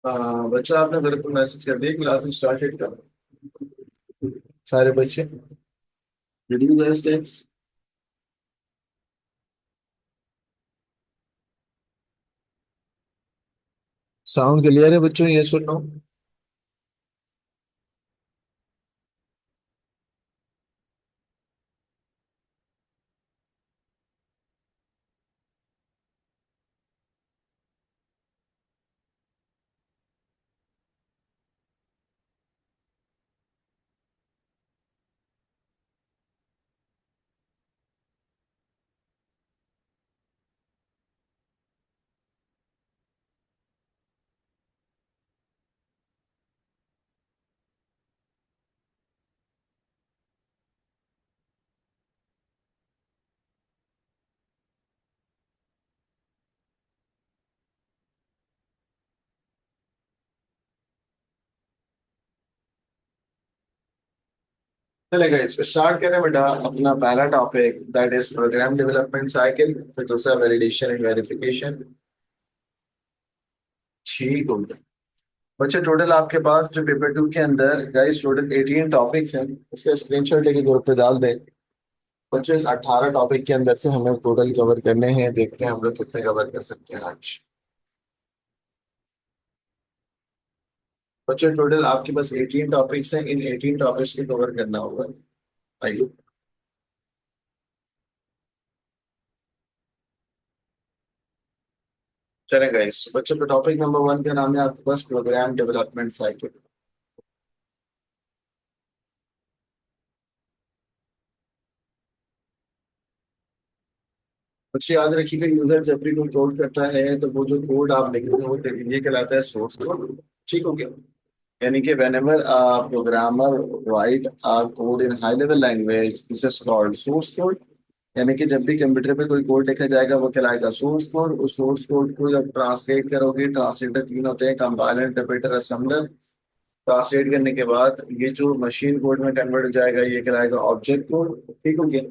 बच्चा आपने मेरे को मैसेज कर दिया क्लास स्टार्टेड का। सारे बच्चे did you guys text? Sound clear है बच्चों, ये सुनो। चले गाइस स्टार्ट करें बेटा। अपना पहला topic that is program development cycle, फिर दूसरा वैलिडेशन एंड वेरिफिकेशन। ठीक हो गया बच्चे। टोटल आपके पास जो पेपर टू के अंदर गाइस टोटल 18 टॉपिक्स हैं। इसका स्क्रीनशॉट लेके ग्रुप पे डाल दें। बच्चों इस 18 टॉपिक के अंदर से हमें टोटल कवर करने हैं, देखते हैं हम लोग कितने कवर कर सकते हैं आज। बच्चों टोटल आपके पास 18 टॉपिक्स हैं, इन 18 टॉपिक्स को कवर करना होगा। आइए चलें गाइस। बच्चों का टॉपिक नंबर वन का नाम है आपके पास प्रोग्राम डेवलपमेंट साइकिल। बच्चे याद रखिएगा, यूजर जब भी कोई कोड करता है तो वो जो कोड आप लिखते हो ये कहलाता है सोर्स कोड। ठीक हो गया? यानी कि whenever a programmer write a code in high level language, this is called source code। यानी कि जब भी कंप्यूटर पे कोई कोड लिखा जाएगा वो कहलाएगा सोर्स कोड। उस सोर्स कोड को जब ट्रांसलेट करोगे, ट्रांसलेटर तीन होते हैं, कंपाइलर, इंटरप्रेटर, असेंबलर। ट्रांसलेट करने के बाद ये जो मशीन कोड में कन्वर्ट हो जाएगा ये कहलाएगा ऑब्जेक्ट कोड। ठीक हो गया?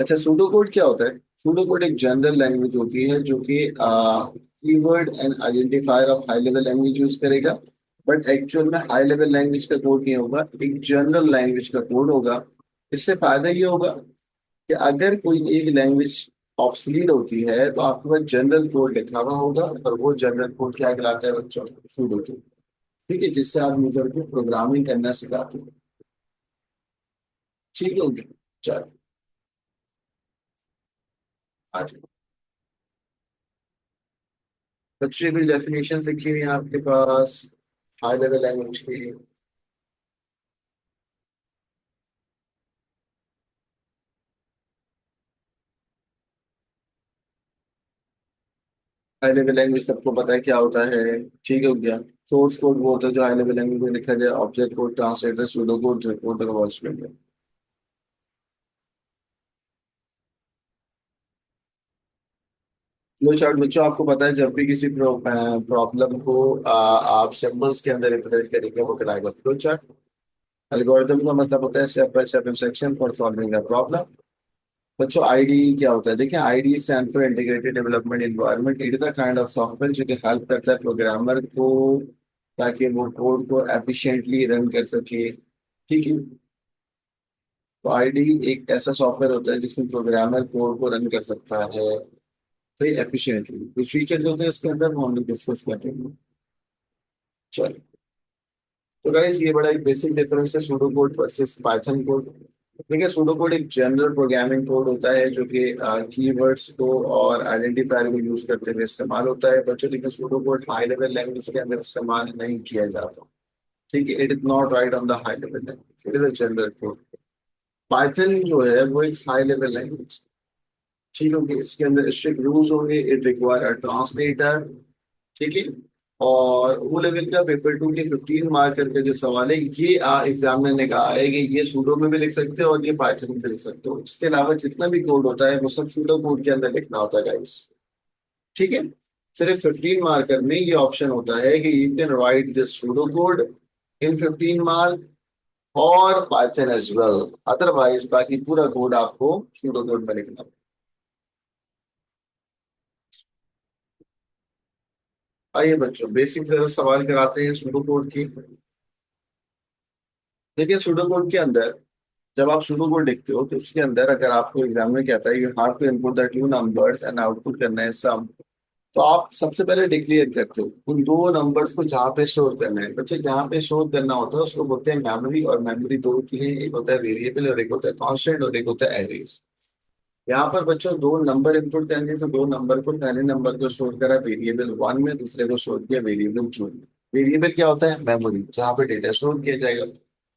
अच्छा, सूडो कोड क्या होता है? सूडो कोड एक जनरल लैंग्वेज होती है जो कि keyword and identifier of high level language use करेगा। बट एक्चुअल में हाई लेवल लैंग्वेज का कोड नहीं होगा, एक जनरल लैंग्वेज का कोड होगा। इससे फायदा ये होगा कि अगर कोई एक लैंग्वेज ऑब्सलीट होती है तो आपके पास जनरल कोड लिखा हुआ होगा, और वो जनरल कोड क्या कहलाता है बच्चों? Pseudo code. ठीक है, जिससे आप यूजर को प्रोग्रामिंग करना सिखाते हैं। ठीक है, ओके। चलो आज बच्चे भी डेफिनेशन लिखी हुई है आपके पास हाई लेवल लैंग्वेज की। हाई लेवल लैंग्वेज सबको पता है क्या होता है। ठीक है, हो गया। सोर्स कोड वो होता है जो हाई लेवल लैंग्वेज में लिखा जाए। Object code, translator, pseudo code, reporter, watchman. Flow chart बच्चों आपको पता है, जब भी किसी प्रॉब्लम को आप सिंबल्स के अंदर रिप्रेजेंट करेंगे वो कहलाएगा फ्लो चार्ट। एल्गोरिथम का मतलब होता है step by step instruction for solving a problem. बच्चों आईडी क्या होता है? देखिए, ID stand for integrated development environment. It is a kind of software जो कि हेल्प करता है प्रोग्रामर को ताकि वो कोड को एफिशिएंटली रन कर सके। ठीक है? तो आईडी एक ऐसा सॉफ्टवेयर होता है जिसमें प्रोग्रामर कोड को रन कर सकता है तो एफिशिएंटली। कुछ फीचर्स होते हैं इसके अंदर, वो हम लोग डिस्कस करेंगे। चलिए, तो गाइस ये बड़ा एक बेसिक डिफरेंस है pseudo code versus Python code. देखिए, सूडो कोड एक जनरल प्रोग्रामिंग कोड होता है जो कि कीवर्ड्स को और आइडेंटिफायर को यूज करते हुए इस्तेमाल होता है बच्चों। लेकिन pseudo code high level language के अंदर इस्तेमाल नहीं किया जाता। ठीक है, it is not right on the high level language, it is a general code. Python जो है वो एक हाई लेवल लैंग्वेज। ठीक है, इसके अंदर स्ट्रिक्ट रूल्स होंगे, इट रिक्वायर अ ट्रांसलेटर। ठीक है? और वो लेवल का पेपर टू के 15 मार्कर का जो सवाल है ये एग्जामिनर ने कहा है कि ये सूडो में भी लिख सकते हो और ये पाइथन में भी लिख सकते हो। इसके अलावा जितना भी कोड होता है वो सब सूडो कोड के अंदर लिखना होता है गाइस। ठीक है? सिर्फ 15 मार्कर में ये ऑप्शन होता है कि you can write this pseudo code in 15 mark और पाइथन एज वेल। अदरवाइज बाकी पूरा कोड आपको सूडो कोड में लिखना। आइए बच्चों बेसिक जरा सवाल कराते हैं सूडो कोड की। देखिए सूडो कोड के अंदर जब आप सूडो कोड लिखते हो तो उसके अंदर अगर आपको एग्जाम में कहता है you have to input the two numbers and output करना है सम, तो आप सबसे पहले डिक्लेयर करते हो उन दो नंबर्स को जहाँ पे स्टोर करना है। बच्चे जहाँ पे स्टोर करना होता है उसको बोलते हैं मेमोरी, और मेमोरी दो होती है, एक होता है वेरिएबल और एक होता है कांस्टेंट और एक होता है एरेज। यहाँ पर बच्चों दो नंबर इनपुट करने, तो दो नंबर को, पहले नंबर को स्टोर करा वेरिएबल वन में, दूसरे को स्टोर किया वेरिएबल टू में। वेरिएबल क्या होता है? मेमोरी, जहाँ पे डेटा स्टोर किया जाएगा।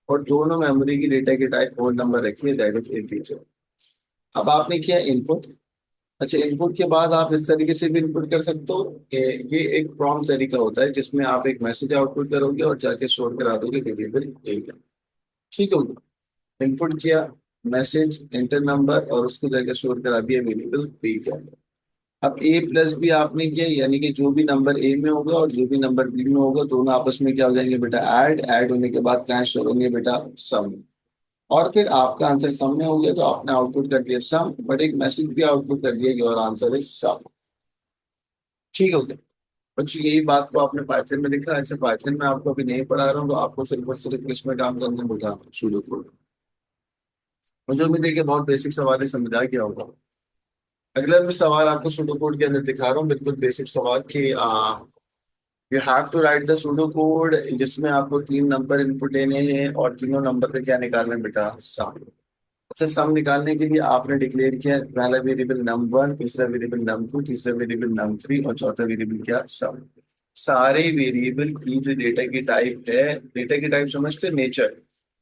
और दोनों मेमोरी की डेटा की टाइप होल नंबर रखी है, दैट इज इंटीजर। अब आपने किया इनपुट। अच्छा, इनपुट के बाद आप इस तरीके से भी इनपुट कर सकते हो कि ये एक प्रॉम्प्ट तरीका होता है जिसमें आप एक मैसेज आउटपुट करोगे और जाके स्टोर करा दोगे वेरिएबल ए में। ठीक है, इनपुट किया मैसेज इंटर नंबर और उसको जाके स्टोर करा दिया वेरिएबल बी के अंदर। अब ए प्लस बी आपने किया, यानी कि जो भी नंबर ए में होगा और जो भी नंबर बी में होगा दोनों आपस में क्या हो जाएंगे बेटा? ऐड। ऐड होने के बाद कहाँ स्टोर होंगे बेटा? सम। और फिर आपका आंसर सम में हो गया तो आपने आउटपुट कर दिया सम, बट एक मैसेज भी आउटपुट कर दिया कि और आंसर इज सम। ठीक हो गया बच्चों, यही बात को आपने पाइथन में लिखा। ऐसे पाइथन में आपको अभी नहीं पढ़ा रहा हूँ तो आपको सिर्फ और सिर्फ इसमें काम करने में बता सूडो कोड। मुझे उम्मीद है कि बहुत बेसिक सवाल है, समझ आ गया होगा। अगला मैं सवाल आपको सूडो कोड के अंदर दिखा रहा हूँ, बिल्कुल बेसिक सवाल कि you have to write the pseudo code, जिसमें आपको तीन नंबर इनपुट लेने हैं और तीनों नंबर का क्या निकालना है बेटा? सम। अच्छा, सम निकालने के लिए आपने डिक्लेयर किया पहला वेरिएबल नम वन, दूसरा वेरिएबल नम टू, तीसरा वेरिएबल नम थ्री और चौथा वेरिएबल क्या? सम। सारे वेरिएबल की जो डेटा की टाइप है, डेटा की टाइप समझते नेचर,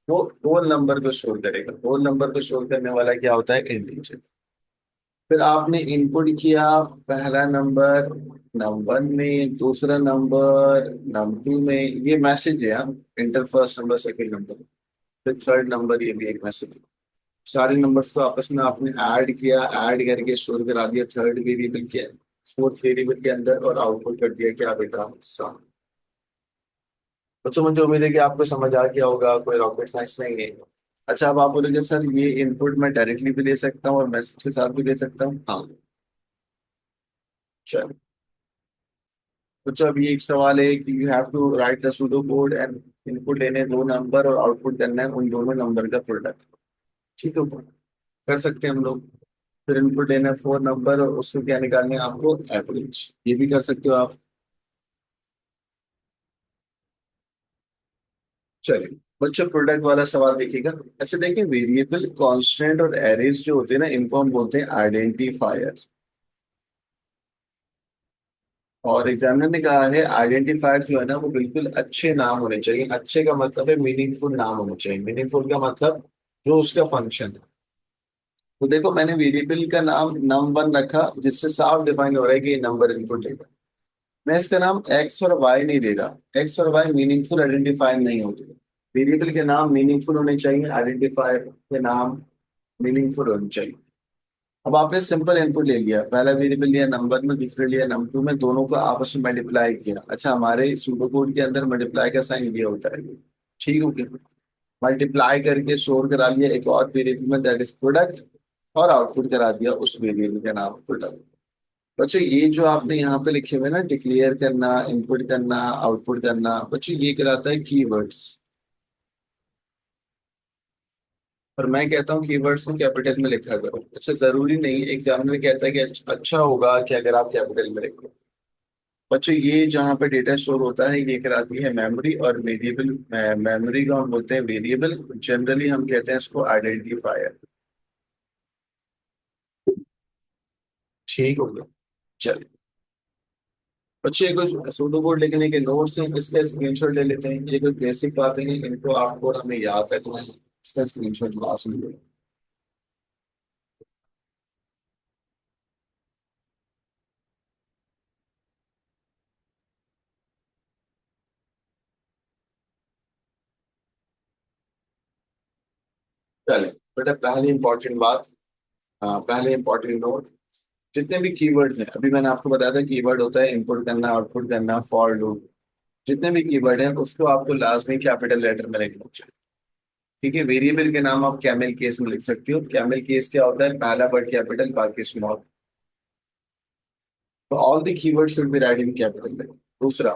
वो होल नंबर को स्टोर करेगा। होल नंबर को स्टोर करने वाला क्या होता है? इंटीजर। फिर आपने इनपुट किया पहला नंबर नम वन में, दूसरा नंबर नम टू में, ये मैसेज है हम inter first number second number. फिर थर्ड नंबर, ये भी एक मैसेज है। सारे नंबर्स को आपस में आपने ऐड किया, ऐड करके स्टोर करा दिया थर्ड वेरिएबल के, फोर्थ वेरिएबल के अंदर, और आउटपुट कर दिया क्या बेटा? सम। बच्चों मुझे उम्मीद है कि आपको समझ आ गया होगा, कोई रॉकेट साइंस नहीं है। अच्छा, अब आप बोलोगे सर ये इनपुट मैं डायरेक्टली भी ले सकता हूँ और मैसेज के साथ भी ले सकता हूँ? हाँ, चलो। बच्चों अब ये एक सवाल है कि you have to write the pseudo code and input लेने दो नंबर और आउटपुट करना है उन दोनों नंबर का प्रोडक्ट। ठीक है, कर सकते हैं हम लोग। फिर इनपुट लेना है फोर नंबर और उससे क्या निकालने हैं आपको? एवरेज। ये भी कर सकते हो आप। चलिए बच्चों, प्रोडक्ट वाला सवाल देखिएगा। अच्छा देखिए, वेरिएबल कांस्टेंट और एरेज जो होते हैं ना, इनको हम बोलते हैं आइडेंटिफायर। और एग्जामिनर ने कहा है आइडेंटिफायर जो है ना वो बिल्कुल अच्छे नाम होने चाहिए। अच्छे का मतलब है मीनिंगफुल नाम होना चाहिए। मीनिंगफुल का मतलब जो उसका फंक्शन है। तो देखो मैंने वेरिएबल का नाम नम वन रखा जिससे साफ डिफाइन हो रहा है कि ये नंबर इनपुट लेगा। मैं इसका नाम एक्स और वाई नहीं दे रहा। एक्स और वाई मीनिंगफुल आइडेंटिफायर नहीं होते। वेरिएबल के नाम मीनिंगफुल होने चाहिए, आइडेंटिफायर के नाम मीनिंगफुल होने चाहिए। अब आपने सिंपल इनपुट ले लिया, पहला वेरिएबल लिया नंबर में, दूसरे लिया नंबर टू में, दोनों को आपस में मल्टीप्लाई किया। अच्छा, हमारे सूडो कोड के अंदर मल्टीप्लाई का साइन ये होता है। ठीक हो गया, मल्टीप्लाई करके स्टोर करा लिया एक और वेरिएबल में, दैट इज प्रोडक्ट, और आउटपुट करा दिया उस वेरिएबल का नाम प्रोडक्ट। बच्चों ये जो आपने यहाँ पे लिखे हुए ना, डिक्लेयर करना, इनपुट करना, आउटपुट करना, बच्चों ये कराता है कीवर्ड्स। और मैं कहता हूँ कीवर्ड्स को कैपिटल में लिखा करो। अच्छा, जरूरी नहीं, एग्जामिनर कहता है कि अच्छा होगा कि अगर आप कैपिटल में लिखो। बच्चों ये जहाँ पे डेटा स्टोर होता है ये कहलाती है मेमोरी, और वेरिएबल, मेमोरी को हम बोलते हैं वेरिएबल, जनरली हम कहते हैं इसको आइडेंटिफायर। ठीक हो गया, चलिए। बच्चे ये कुछ सूडो कोड लिखने के नोट्स हैं, इसका स्क्रीनशॉट ले लेते हैं। ये कुछ बेसिक बातें हैं, इनको आपको और हमें याद है तो मैं इसका स्क्रीनशॉट क्लास में ले। चले बेटा, पहली इंपॉर्टेंट बात, पहले इंपॉर्टेंट नोट, जितने भी कीवर्ड्स हैं, अभी मैंने आपको बताया था कीवर्ड होता है इनपुट करना, आउटपुट करना, फॉर लूप। जितने भी कीवर्ड हैं उसको आपको लास्ट में कैपिटल लेटर में लिखना चाहिए। ठीक है, वेरिएबल के नाम आप कैमल केस में लिख सकते हो। कैमल केस क्या होता है? पहला वर्ड कैपिटल बाकी स्मॉल। तो all the keyword should be right in capital. दूसरा,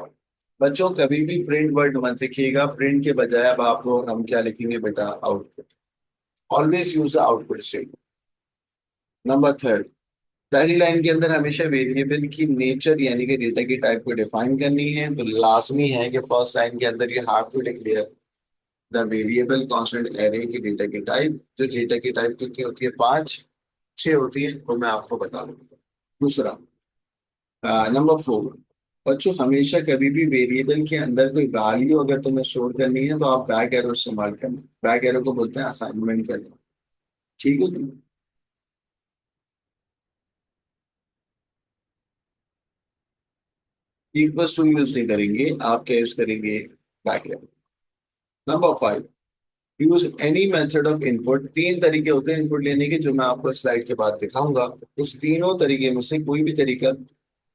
बच्चों कभी भी प्रिंट वर्ड मत लिखिएगा, प्रिंट के बजाय अब आपको हम क्या लिखेंगे बेटा, output. Always use output statement. Number third, पहली लाइन के अंदर हमेशा वेरिएबल की नेचर यानी कि डेटा की टाइप को डिफाइन करनी है, तो लाजमी है कि फर्स्ट लाइन के अंदर you have to declare the variable constant array की डेटा की टाइप। जो डेटा की टाइप कितनी होती है, 5 6 होती है, वो मैं आपको बता दूंगा। दूसरा, नंबर 4, बच्चों हमेशा कभी भी वेरिएबल के अंदर कोई वैल्यू अगर तुम्हें स्टोर करनी है तो आप बैक एरो इस्तेमाल करना। बैक एरो को बोलते हैं असाइनमेंट करना। ठीक है। इक्वल टू यूज नहीं करेंगे, आप क्या यूज करेंगे, back arrow. Number 5, use any method of input. 3 तरीके होते हैं इनपुट लेने के, जो मैं आपको स्लाइड के बाद दिखाऊंगा। उस तीनों तरीके में से कोई भी तरीका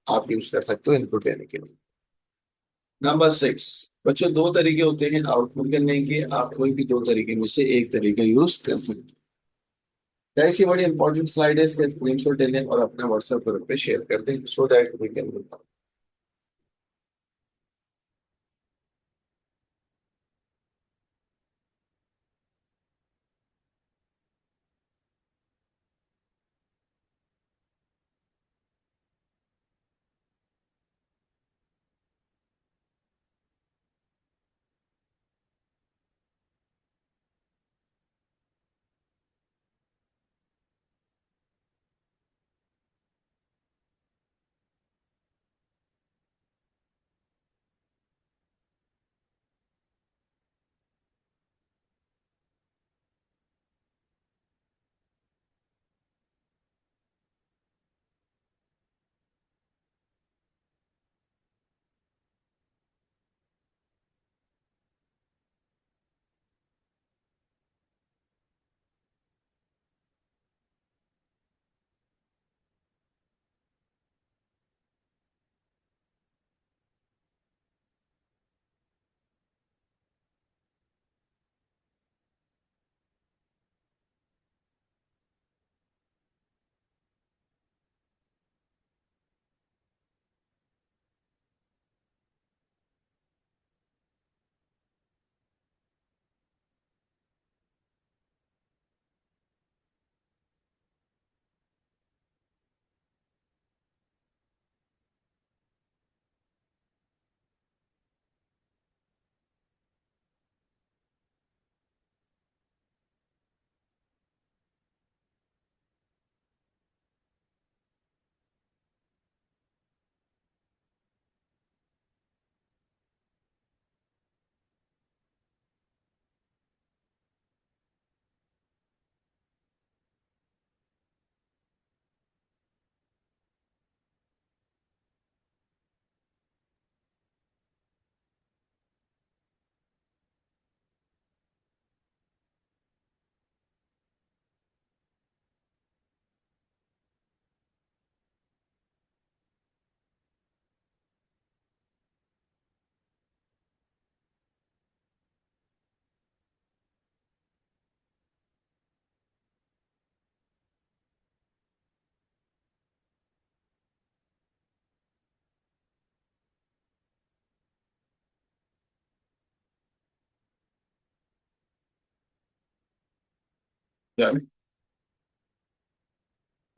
आप यूज कर सकते हो इनपुट लेने के लिए। नंबर 6, बच्चों 2 तरीके होते हैं आउटपुट करने के, आप कोई भी 2 तरीके में से एक तरीका यूज कर सकते हैं। ऐसी बड़ी इंपॉर्टेंट स्लाइड है, इसका स्क्रीनशॉट ले लें और अपने व्हाट्सएप ग्रुप पे शेयर कर दें, सो दैट वी कैन।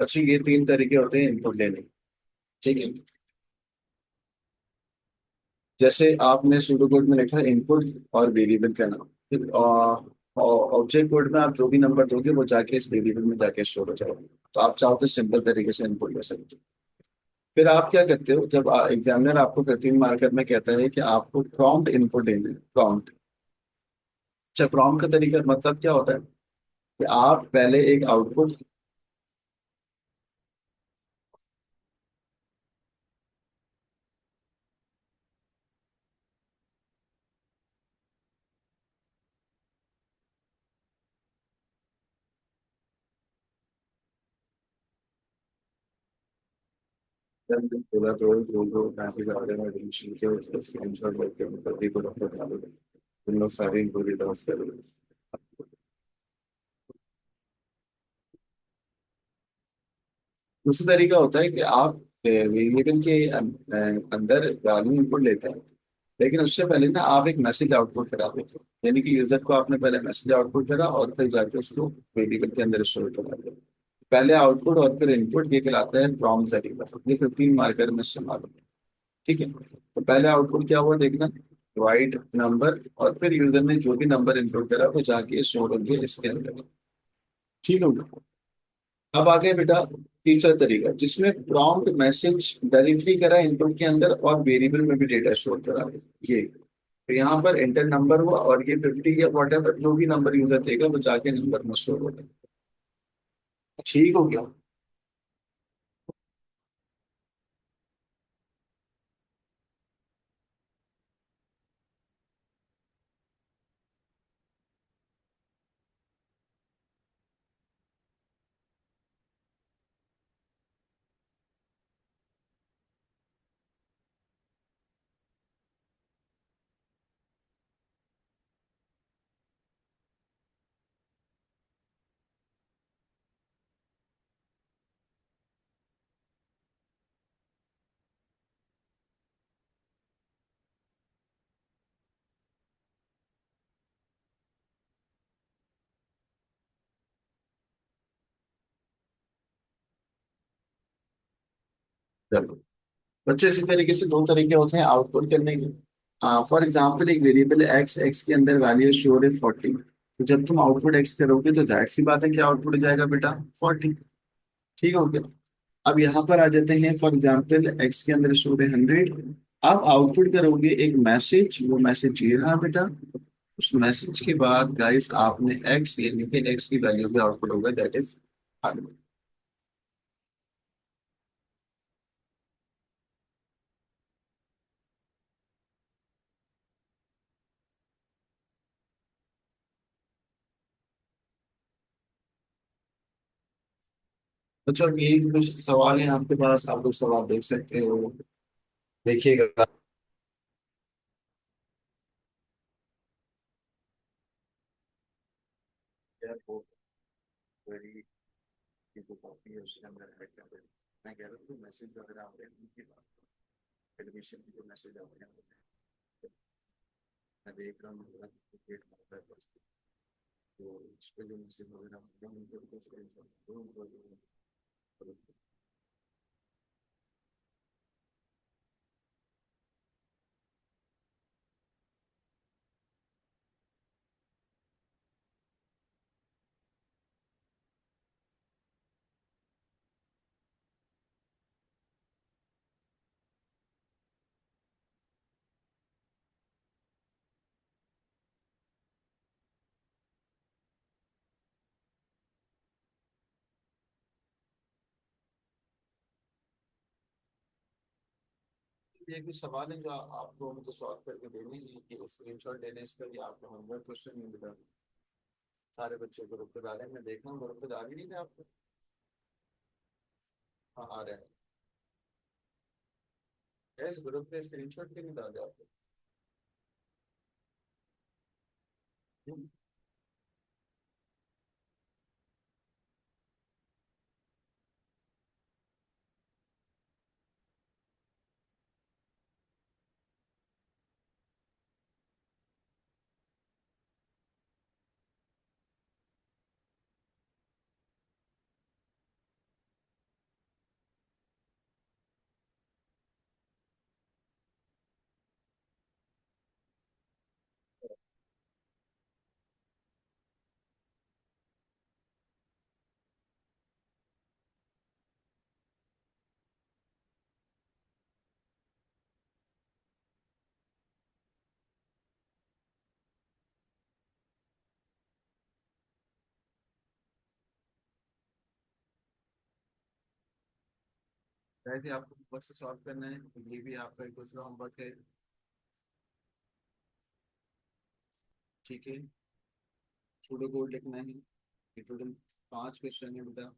अच्छी, ये 3 तरीके होते हैं इनपुट लेने के। ठीक है। जैसे आपने सूडो कोड में लिखा इनपुट और वेरिएबल का नाम, और ऑब्जेक्ट कोड में आप जो भी नंबर दोगे वो जाके इस वेरिएबल में जाके स्टोर हो जाएगा। तो आप चाहो तो सिंपल तरीके से इनपुट ले सकते हो। फिर आप क्या करते हो, जब एग्जामिनर आपको कृत्रिम मार्कर में कहता है कि आपको प्रॉम्प्ट इनपुट देना है, प्रॉम्प्ट। अच्छा, प्रॉम्प्ट का तरीका मतलब क्या होता है कि आप पहले एक आउटपुट। बोला तो जो जो पैसे के बारे में एडमिशन के उसका स्क्रीनशॉट लेके मतलब भी को डॉक्टर डालो, तुम लोग सारी इंक्वायरी डांस करो। दूसरा तरीका होता है कि आप वेरिएबल के अंदर वैल्यू इनपुट लेते हैं, लेकिन उससे पहले ना आप एक मैसेज आउटपुट करा देते हो, यानी कि यूजर को आपने पहले मैसेज आउटपुट करा और फिर जाके उसको वेरिएबल के अंदर स्टोर करा दिया। पहले आउटपुट और फिर इनपुट, ये कहलाता है प्रॉम्प्ट वेरिएबल। ये 15 मार्कर में इस्तेमाल होता है। ठीक है, तो पहले आउटपुट क्या हुआ देखना, राइट नंबर, और फिर यूजर ने जो भी नंबर इनपुट करा वो जाके स्टोर हो गया इसके अंदर। ठीक हो गया। अब आ गया बेटा तीसरा तरीका, जिसमें प्रॉम्प्ट मैसेज डायरेक्टली करा इनपुट के अंदर और वेरिएबल में भी डेटा स्टोर करा। ये तो यहाँ पर इंटर नंबर हुआ और ये 50 या वॉट एवर जो भी नंबर यूजर देगा वो जाके नंबर में स्टोर होगा। ठीक हो गया। चलो बच्चे, इसी तरीके से दो तरीके होते हैं आउटपुट करने के। फॉर एग्जाम्पल एक वेरिएबल एक्स, एक्स के अंदर वैल्यू स्टोर है 40, तो जब तुम आउटपुट एक्स करोगे तो जाहिर सी बात है कि आउटपुट जाएगा बेटा 40। ठीक हो गया। अब यहाँ पर आ जाते हैं, फॉर एग्जाम्पल एक्स के अंदर स्टोर है 100। अब आउटपुट करोगे एक मैसेज, वो मैसेज ये रहा बेटा। उस मैसेज के बाद गाइस आपने एक्स, यानी कि एक्स की वैल्यू भी आउटपुट होगा, दैट इज। अच्छा, ये कुछ सवाल है आपके पास, आप लोग सवाल देख सकते हो, देखिएगा। यार वो क्वेरी की जो कॉपी है उसके अंदर ऐड कर देना। मैं कह रहा हूँ मैसेज वगैरह आ रहे हैं उनकी बात, एडमिशन की जो मैसेज आ रहे हैं मैं देख रहा हूँ डेट मारता है बस। तो उस पर जो मैसेज वगैरह आ रहे हैं उनको तो स्क्रीनशॉट दो उनको। ये कुछ सवाल है जो आपको मतलब सॉल्व करके देने हैं कि स्क्रीनशॉट लेने इसका, या आपको होमवर्क क्वेश्चन नहीं मिला। सारे बच्चे ग्रुप पे डाले, मैं देख रहा हूँ ग्रुप पे डाल ही नहीं थे आपको। हाँ आ रहे हैं। इस ग्रुप पे स्क्रीनशॉट क्यों नहीं डाल रहे आपको? हम्म। वैसे आपको होमवर्क से सॉल्व करना है, तो ये भी आपका एक दूसरा होमवर्क है। ठीक है, सूडो कोड लिखना है। ये टोटल 5 क्वेश्चन है बेटा।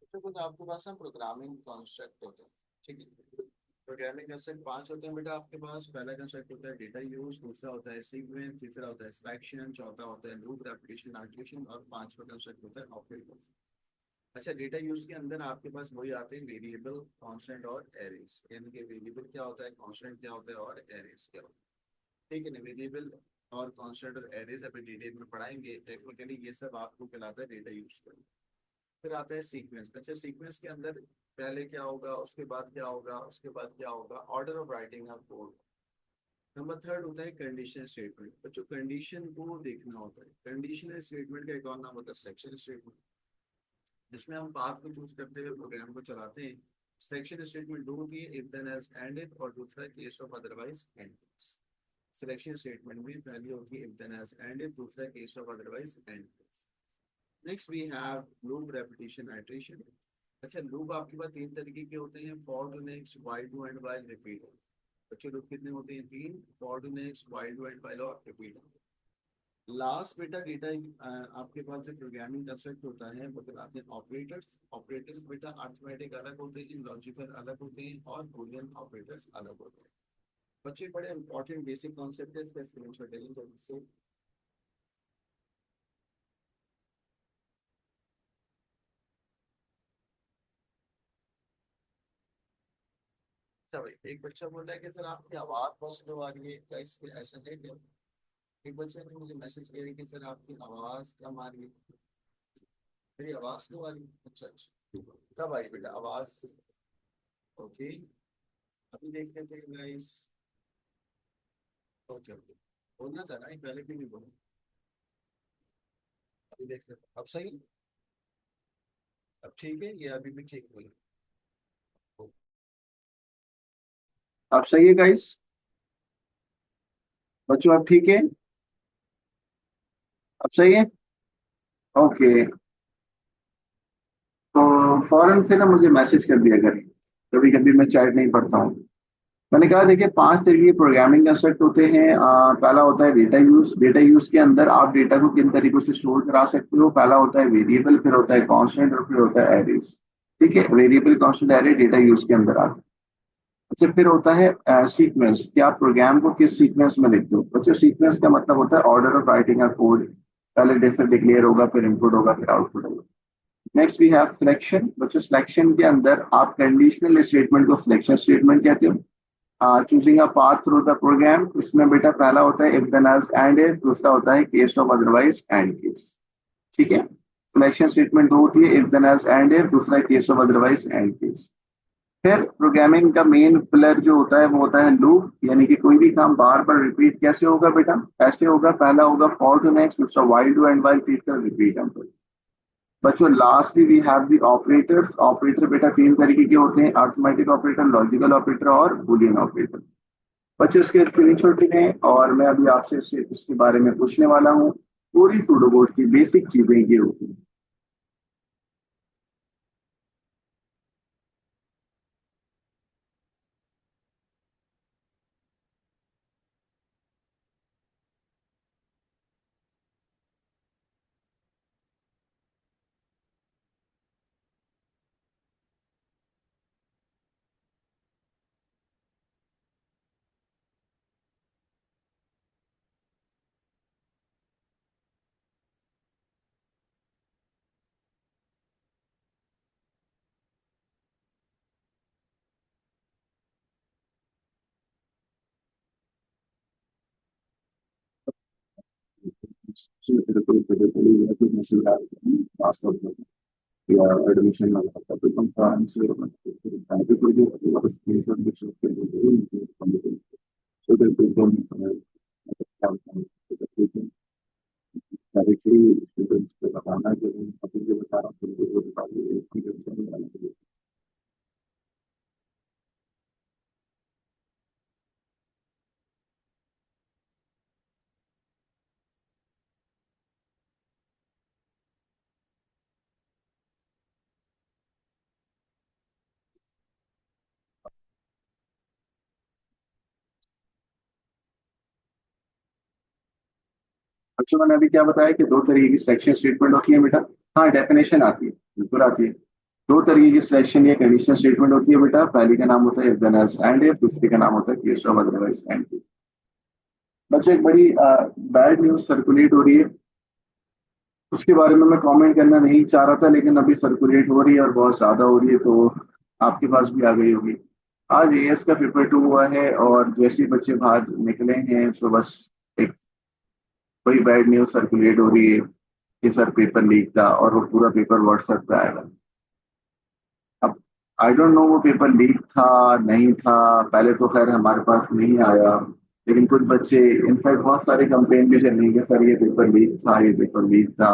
तो कुछ आपके पास ना प्रोग्रामिंग कॉन्सेप्ट होते हैं, ठीक है। प्रोग्रामिंग कंसेप्ट पांच होते हैं बेटा आपके पास। पहला कंसेप्ट होता है डेटा यूज, दूसरा होता है सीक्वेंस, तीसरा होता है सिलेक्शन, चौथा होता है लूप, रेपिटेशन, आइटरेशन, और पांचवा कंसेप्ट होता है ऑपरेटर। अच्छा, डेटा यूज के अंदर आपके पास वही आते हैं वेरिएबल, कांस्टेंट और एरेज। यानी कि वेरिएबल क्या होता है, कांस्टेंट क्या होता है और एरेज क्या होता है, ठीक है ना। वेरिएबल और कांस्टेंट और एरेज अभी डिटेल में पढ़ाएंगे टेक्निकली, ये सब आपको कहलाता है डेटा यूज कर। फिर आता है सीक्वेंस। अच्छा, सीक्वेंस के अंदर पहले क्या होगा, उसके बाद क्या होगा, उसके बाद क्या होगा, order of writing of code. Number third होता है कंडीशनल स्टेटमेंट। बच्चों कंडीशन को देखना होता है। कंडीशनल स्टेटमेंट का एक और नाम होता है सिलेक्शन स्टेटमेंट, जिसमें हम पाथ को चूज करते हुए प्रोग्राम को चलाते हैं। सिलेक्शन स्टेटमेंट दो होती है, if then else end if, और दूसरा case of otherwise end if. Selection statement में पहली होती है if then else end if, दूसरा case of otherwise end if. Next we have loop, repetition, iteration. अच्छा, लूप आपके पास तीन तरीके के होते हैं, for to next, while do end while, repeat. बच्चों लूप कितने होते हैं, तीन, for to next, while do end while और रिपीट। लास्ट बेटा डेटा आपके पास जो प्रोग्रामिंग कंसेप्ट होता है वो कहलाते हैं ऑपरेटर्स। ऑपरेटर्स बेटा अर्थमेटिक अलग होते हैं, लॉजिकल अलग होते हैं, और बूलियन ऑपरेटर्स अलग होते हैं। बच्चे बड़े इंपॉर्टेंट बेसिक कॉन्सेप्ट है, इसका स्क्रीनशॉट ले लें जल्दी से। अच्छा भाई, एक बच्चा बोल रहा है कि सर आपकी आवाज बहुत स्लो आ रही है, क्या इसके ऐसा है क्या। एक बच्चे ने मुझे मैसेज किया है कि सर आपकी आवाज कम आ रही है। मेरी आवाज क्यों आ रही है, अच्छा अच्छा, कब आई बेटा आवाज। ओके, अभी देख लेते हैं गाइस। ओके ओके, बोलना था ना, पहले क्यों नहीं बोला। अभी देख लेते हैं। अब सही है? अब ठीक है, ये अभी भी ठीक हुई। अब सही है गाइस, बच्चों अब ठीक है, अब सही है। ओके, तो फौरन से ना मुझे मैसेज कर दिया करें, कभी कभी मैं चैट नहीं पढ़ता हूँ। मैंने कहा देखिए, पांच तरीके के प्रोग्रामिंग कंस्ट्रक्ट होते हैं। पहला होता है डेटा यूज। डेटा यूज के अंदर आप डेटा को किन तरीकों से स्टोर करा सकते हो। पहला होता है वेरिएबल, फिर होता है कांस्टेंट, और फिर होता है एरेज। ठीक है, variable, constant, array data use के अंदर आते हैं। अच्छा, फिर होता है सीक्वेंस, कि आप प्रोग्राम को किस सीक्वेंस में लिखते हो। बच्चों सीक्वेंस का मतलब होता है order of writing a code. पहले जैसे डिक्लेयर होगा, फिर इनपुट होगा, फिर आउटपुट होगा। Next we have selection. बच्चों सिलेक्शन के अंदर आप कंडीशनल स्टेटमेंट को सिलेक्शन स्टेटमेंट कहते हो। Choosing a path through the program, इसमें बेटा पहला होता है if then else end if, दूसरा होता है case of otherwise end case. ठीक है, सिलेक्शन स्टेटमेंट दो होती है, if then else end if, दूसरा case of otherwise end case. फिर प्रोग्रामिंग का मेन पिलर जो होता है वो होता है लूप, यानी कि कोई भी काम बार बार रिपीट कैसे होगा बेटा, ऐसे होगा। पहला होगा फॉर टू नेक्स्ट, दूसरा व्हाइल टू एंड व्हाइल, तीसरा रिपीट एंड। बच्चों lastly we have the operators. Operator बेटा तीन तरीके के होते हैं, अर्थमेटिक ऑपरेटर, लॉजिकल ऑपरेटर और बूलियन ऑपरेटर। बच्चों इसके स्क्रीनशॉट लें, और मैं अभी आपसे इसके बारे में पूछने वाला हूँ। पूरी सूडोकोड की बेसिक चीजें ये होती हैं। या एडमिशन वाला तो कंफर्म से आगे कोई भी स्क्रीनशॉट भी शेयर कर दीजिए। So that we can directly students को बताना कि अभी जो बता रहा हूँ वो बता दीजिए। बच्चों मैंने अभी क्या बताया कि दो तरीके की सेक्शन स्टेटमेंट होती है बेटा। हाँ, डेफिनेशन आती है, बिल्कुल आती है। दो तरीके की सिलेक्शन या कंडीशनल स्टेटमेंट होती है बेटा। पहली का नाम होता है if then else end if, दूसरी का नाम होता है case of otherwise end if. बच्चों एक बड़ी बैड न्यूज सर्कुलेट हो रही है, उसके बारे में मैं कमेंट करना नहीं चाह रहा था, लेकिन अभी सर्कुलेट हो रही है और बहुत ज्यादा हो रही है, तो आपके पास भी आ गई होगी। आज एएस का पेपर 2 हुआ है और जैसे ही बच्चे बाहर निकले हैं तो बस एक कोई बैड न्यूज सर्कुलेट हो रही है कि सर पेपर लीक था और वो पूरा पेपर व्हाट्सएप पे आएगा। अब आई डोंट नो वो पेपर लीक था नहीं था, पहले तो खैर हमारे पास नहीं आया, लेकिन कुछ बच्चे, इनफैक्ट बहुत सारे कंप्लेन भी चल रही है कि सर ये पेपर लीक था, ये पेपर लीक था।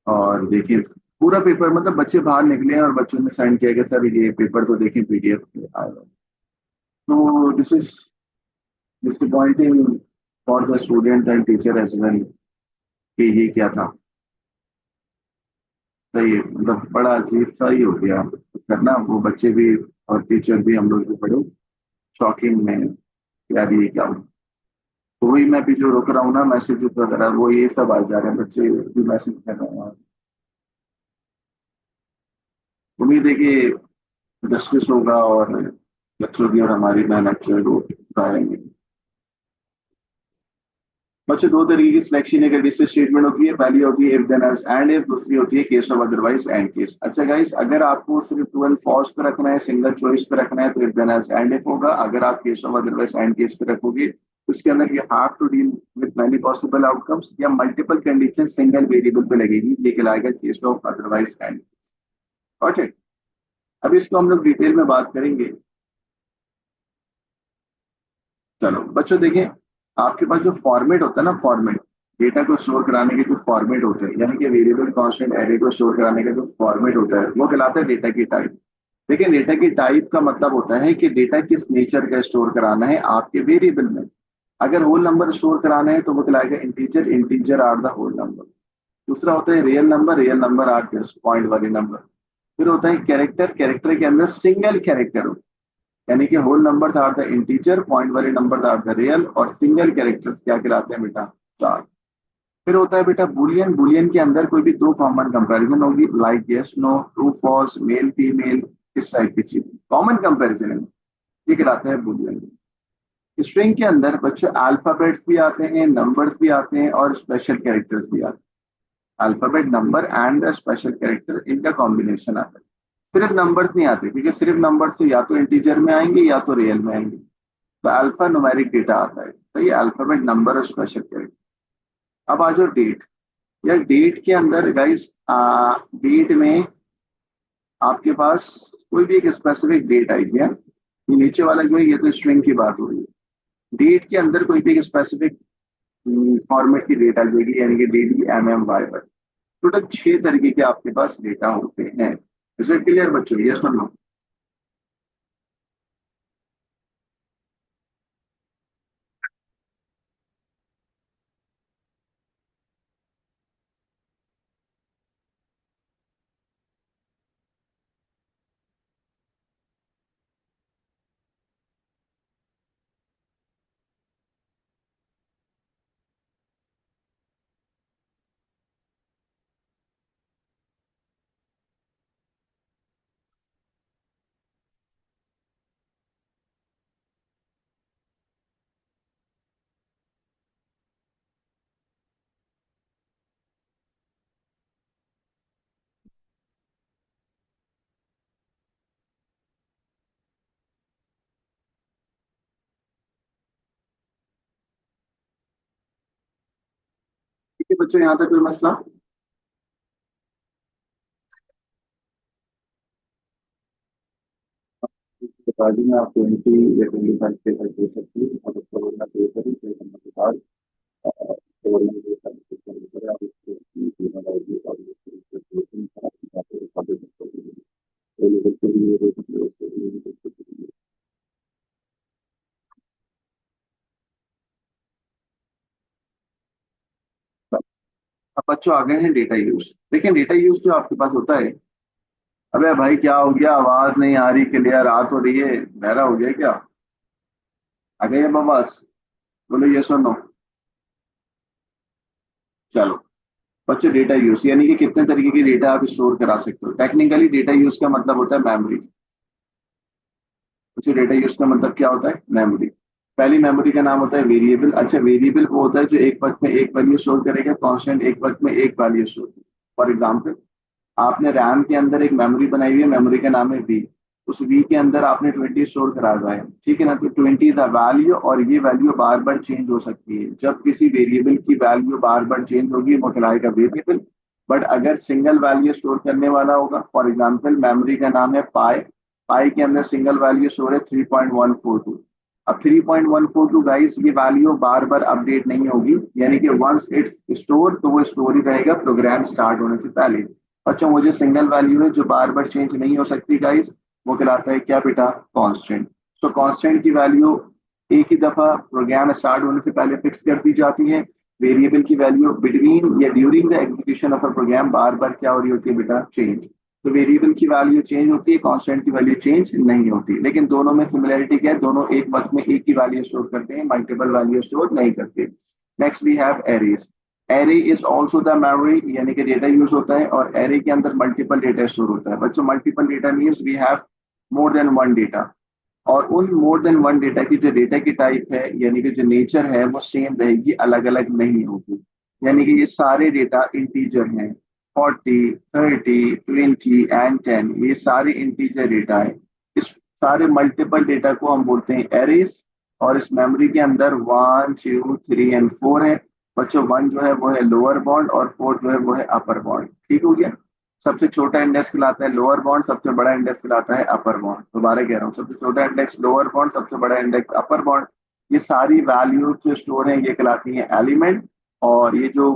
और देखिए पूरा पेपर, मतलब बच्चे बाहर निकले हैं और बच्चों ने साइन किया कि सर ये पेपर तो देखिए पीडीएफ में आएगा। तो this is disappointing for the student and teacher as well कि ये क्या था। सही है, मतलब बड़ा अजीब सा ही हो गया करना, वो बच्चे भी और टीचर भी, हम लोग भी बड़े शॉकिंग में हैं कि यार ये क्या हो। तो वही मैं भी जो रोक रहा हूँ ना मैसेज वगैरह, वो ये सब आ जा रहे हैं, बच्चे भी मैसेज कर रहे हैं। उम्मीद है कि जस्टिस होगा और बच्चों की और हमारी मेहनत जो है वो उठाएंगे। बच्चों दो तरीके की सिलेक्शन एक कंडीशनल स्टेटमेंट होती है, पहली होती है if then else end if, दूसरी होती है case of otherwise end case. अच्छा गाइस, अगर आपको सिर्फ 12 फॉल्स पे रखना है, सिंगल चॉइस पे रखना है, तो if then else end if होगा। अगर आप case of otherwise end case पे रखोगे तो उसके अंदर you have to deal with many possible outcomes या मल्टीपल कंडीशन सिंगल वेरिएबल पे लगेगी, ये कहलाएगा case of otherwise end. Okay, अब इसको हम लोग डिटेल में बात करेंगे। चलो बच्चों देखें, आपके पास जो फॉर्मेट होता है ना, फॉर्मेट डेटा को स्टोर कराने के जो फॉर्मेट होते हैं, यानी कि वेरिएबल कांस्टेंट एरे को स्टोर कराने का जो फॉर्मेट होता है वो कहलाता है डेटा की टाइप। लेकिन डेटा की टाइप का मतलब होता है कि डेटा किस नेचर का स्टोर कराना है आपके वेरिएबल में। अगर होल नंबर स्टोर कराना है तो वो कहलाएगा integer, integer are the whole number. दूसरा होता है real number, real number are just point वाले नंबर। फिर होता है कैरेक्टर, कैरेक्टर के अंदर सिंगल कैरेक्टर, यानी कि whole number are the integer, point वाले नंबर आर द रियल, और सिंगल कैरेक्टर्स क्या कहलाते हैं बेटा, चार। फिर होता है बेटा बुलियन, बुलियन के अंदर कोई भी दो कॉमन कंपैरिजन होगी, like yes no, true false, male female, इस टाइप की चीज कॉमन कंपैरिजन है, ये कहलाता है बुलियन। स्ट्रिंग के अंदर बच्चों अल्फाबेट्स भी आते हैं, नंबर्स भी आते हैं और स्पेशल कैरेक्टर्स भी आते हैं। Alphabet, number and the special character, इनका कॉम्बिनेशन आता है। सिर्फ नंबर्स नहीं आते, क्योंकि सिर्फ नंबर्स तो या तो इंटीजर में आएंगे या तो रियल में आएंगे। तो अल्फा न्यूमेरिक डेटा आता है, तो ये अल्फाबेट, नंबर और स्पेशल कैरेक्टर। अब आ जाओ डेट। यार डेट के अंदर गाइस, डेट में आपके पास कोई भी एक स्पेसिफिक डेट आएगी है। ये नीचे वाला जो है ये तो स्ट्रिंग की बात हो रही है। डेट के अंदर कोई भी एक स्पेसिफिक फॉर्मेट की डेट आ जाएगी, यानी कि DDMMY। टोटल 6 तरीके के आपके पास डेटा होते हैं। इज इट क्लियर बच्चों, यस और नो? ठीक है बच्चों, यहाँ तक कोई मसला? बता दी मैं आपको, इनकी या 25 पेपर दे सकती हूँ और उसको बोलना दे करी फिर करने के बाद उसको बोलना दे सकते हैं आप उसको लगाइए और उसके लिए अब बच्चों आ गए हैं डेटा यूज। देखिए डेटा यूज जो आपके पास होता है, अबे भाई क्या हो गया, आवाज नहीं आ रही क्लियर, रात हो रही है, बहरा हो गया क्या? आ गई है बस, बोलो यस और नो। चलो, बच्चों डेटा यूज यानी कि कितने तरीके के डेटा आप स्टोर करा सकते हो। टेक्निकली डेटा यूज का मतलब होता है मेमोरी। बच्चों डेटा यूज का मतलब क्या होता है? मेमोरी। पहली मेमोरी का नाम होता है वेरिएबल। अच्छा, वेरिएबल वो होता है जो एक वक्त में एक वैल्यू स्टोर करेगा, कांस्टेंट एक वक्त में एक वैल्यू स्टोर करेगा। फॉर एग्जाम्पल, आपने रैम के अंदर एक मेमोरी बनाई हुई है, मेमोरी का नाम है वी। उस वी के अंदर आपने 20 स्टोर करा हुआ है, ठीक है ना? तो 20 इज अ वैल्यू, और ये वैल्यू बार बार चेंज हो सकती है। जब किसी वेरिएबल की वैल्यू बार बार चेंज होगी वो कहलाएगा वेरिएबल। बट अगर सिंगल वैल्यू स्टोर करने वाला होगा, फॉर एग्जाम्पल मेमोरी का नाम है पाई। पाई के अंदर सिंगल वैल्यू स्टोर है 3.142। अब 3.142 गाइस, ये वैल्यू बार बार अपडेट नहीं होगी, यानी कि वंस इट्स स्टोर तो वो स्टोर ही रहेगा प्रोग्राम स्टार्ट होने से पहले। अच्छा, मुझे सिंगल वैल्यू है जो बार बार चेंज नहीं हो सकती गाइस, वो कहलाता है क्या बेटा? कांस्टेंट। सो कांस्टेंट की वैल्यू एक ही दफा प्रोग्राम स्टार्ट होने से पहले फिक्स कर दी जाती है। वेरिएबल की वैल्यू बिटवीन या during the execution of a program बार बार क्या हो रही होती है बेटा? चेंज। तो वेरिएबल की वैल्यू चेंज होती है, कांस्टेंट की वैल्यू चेंज नहीं होती। लेकिन दोनों में सिमिलरिटी क्या है? दोनों एक वक्त में एक ही वैल्यू स्टोर करते हैं, मल्टीपल वैल्यू स्टोर नहीं करते। Next we have arrays. Array is also the memory, यानी कि डेटा यूज होता है, और एरे के अंदर मल्टीपल डेटा स्टोर होता है। बच्चों multiple data means we have more than one data. और उन मोर देन वन डेटा की जो डेटा की टाइप है, यानी कि जो नेचर है, वो सेम रहेगी, अलग अलग नहीं होगी। यानी कि ये सारे डेटा इंटीजर हैं। 40, 30, 20 एंड 10, ये सारे इंटीजर डेटा है। इस सारे मल्टीपल डेटा को हम बोलते हैं एरेज। और इस मेमोरी के अंदर 1, 2, 3 एंड 4 है। बच्चों वन जो है वो है लोअर बॉन्ड, और फोर जो है वो है अपर बॉन्ड। ठीक हो गया? सबसे छोटा इंडेक्स कहलाता है लोअर बॉन्ड, सबसे बड़ा इंडेक्स कहलाता है अपर बॉन्ड। दोबारा कह रहा हूँ, सबसे छोटा इंडेक्स लोअर बॉन्ड, सबसे बड़ा इंडेक्स अपर बॉन्ड। ये सारी वैल्यूज जो स्टोर हैं ये कहलाती हैं एलिमेंट। और ये जो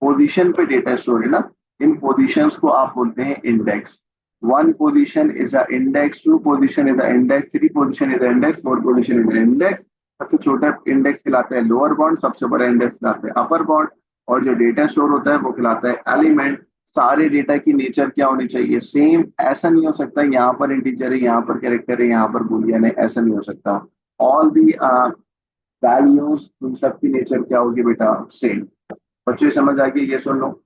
पोजीशन पे डेटा स्टोर है ना, इन पोजीशंस को आप बोलते हैं index. One position is a index, two position is a index, three position is a index, four position is a index. सबसे छोटा इंडेक्स कहलाता है लोअर बॉन्ड, सबसे बड़ा इंडेक्स कहलाता है अपर बॉन्ड। और जो डेटा स्टोर होता है वो कहलाता है एलिमेंट। सारे डेटा की नेचर क्या होनी चाहिए? सेम। ऐसा नहीं हो सकता यहाँ पर इंटीजर है, यहाँ पर कैरेक्टर है, यहाँ पर बुलियन है, ऐसा नहीं हो सकता। ऑल दी वैल्यूज, उन सब की नेचर क्या होगी बेटा? सेम। बच्चों ये समझ आ गई? ये सुन लो।